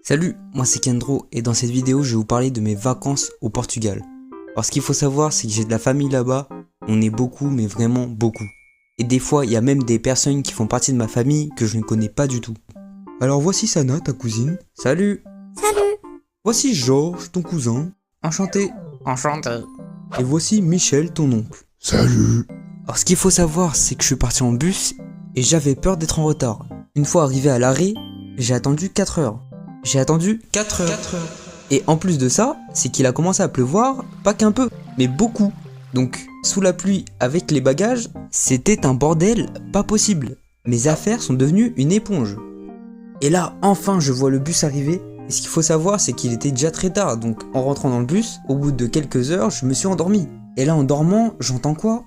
Salut, moi c'est Kendro et dans cette vidéo je vais vous parler de mes vacances au Portugal. Alors ce qu'il faut savoir c'est que j'ai de la famille là-bas, on est beaucoup mais vraiment beaucoup. Et des fois il y a même des personnes qui font partie de ma famille que je ne connais pas du tout. Alors voici Sana, ta cousine. Salut. Salut. Voici Georges, ton cousin. Enchanté. Enchanté. Et voici Michel, ton oncle. Salut. Alors ce qu'il faut savoir c'est que je suis parti en bus et j'avais peur d'être en retard. Une fois arrivé à l'arrêt, j'ai attendu 4 heures. J'ai attendu 4 heures. Et en plus de ça, c'est qu'il a commencé à pleuvoir, pas qu'un peu, mais beaucoup. Donc, sous la pluie, avec les bagages, c'était un bordel pas possible. Mes affaires sont devenues une éponge. Et là, enfin, je vois le bus arriver. Et ce qu'il faut savoir, c'est qu'il était déjà très tard. Donc, en rentrant dans le bus, au bout de quelques heures, je me suis endormi. Et là, en dormant, j'entends quoi?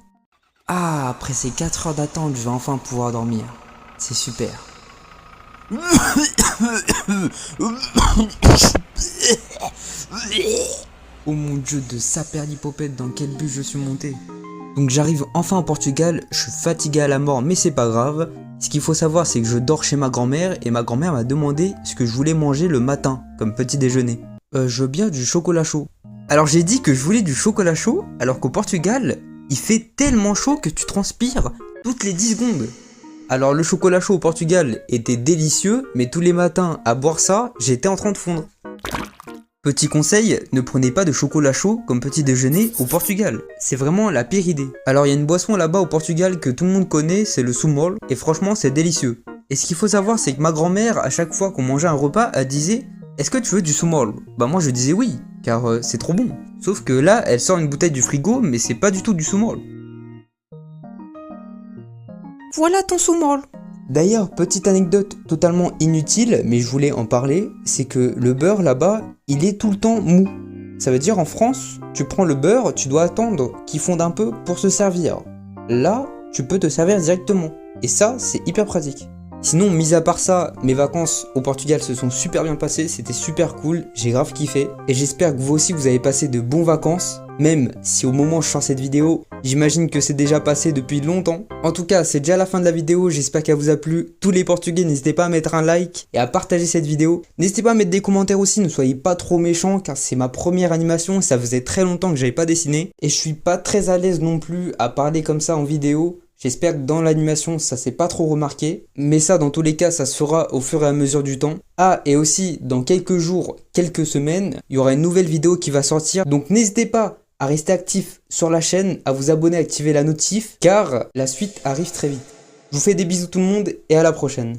Ah, après ces 4 heures d'attente, je vais enfin pouvoir dormir. C'est super. Oh mon dieu, de saperlipopette, dans quel bus je suis monté. Donc j'arrive enfin au Portugal, je suis fatigué à la mort mais c'est pas grave. Ce qu'il faut savoir c'est que je dors chez ma grand-mère et ma grand-mère m'a demandé ce que je voulais manger le matin comme petit déjeuner. Je veux bien du chocolat chaud. Alors j'ai dit que je voulais du chocolat chaud alors qu'au Portugal, il fait tellement chaud que tu transpires toutes les 10 secondes. Alors le chocolat chaud au Portugal était délicieux, mais tous les matins à boire ça, j'étais en train de fondre. Petit conseil, ne prenez pas de chocolat chaud comme petit déjeuner au Portugal. C'est vraiment la pire idée. Alors il y a une boisson là-bas au Portugal que tout le monde connaît, c'est le sumol, et franchement c'est délicieux. Et ce qu'il faut savoir c'est que ma grand-mère, à chaque fois qu'on mangeait un repas, elle disait « Est-ce que tu veux du sumol ?» Bah moi je disais oui, car c'est trop bon. Sauf que là, elle sort une bouteille du frigo, mais c'est pas du tout du sumol. Voilà ton sumol. D'ailleurs, petite anecdote totalement inutile, mais je voulais en parler, c'est que le beurre là-bas, il est tout le temps mou. Ça veut dire en France, tu prends le beurre, tu dois attendre qu'il fonde un peu pour se servir. Là, tu peux te servir directement. Et ça, c'est hyper pratique. Sinon, mis à part ça, mes vacances au Portugal se sont super bien passées, c'était super cool, j'ai grave kiffé. Et j'espère que vous aussi vous avez passé de bonnes vacances, même si au moment où je sors cette vidéo, j'imagine que c'est déjà passé depuis longtemps. En tout cas, c'est déjà la fin de la vidéo, j'espère qu'elle vous a plu. Tous les Portugais, n'hésitez pas à mettre un like et à partager cette vidéo. N'hésitez pas à mettre des commentaires aussi, ne soyez pas trop méchants car c'est ma première animation, ça faisait très longtemps que j'avais pas dessiné. Et je suis pas très à l'aise non plus à parler comme ça en vidéo. J'espère que dans l'animation ça s'est pas trop remarqué, mais ça dans tous les cas ça se fera au fur et à mesure du temps. Ah et aussi dans quelques jours, quelques semaines, il y aura une nouvelle vidéo qui va sortir, donc n'hésitez pas à rester actif sur la chaîne, à vous abonner, à activer la notif, car la suite arrive très vite. Je vous fais des bisous tout le monde et à la prochaine.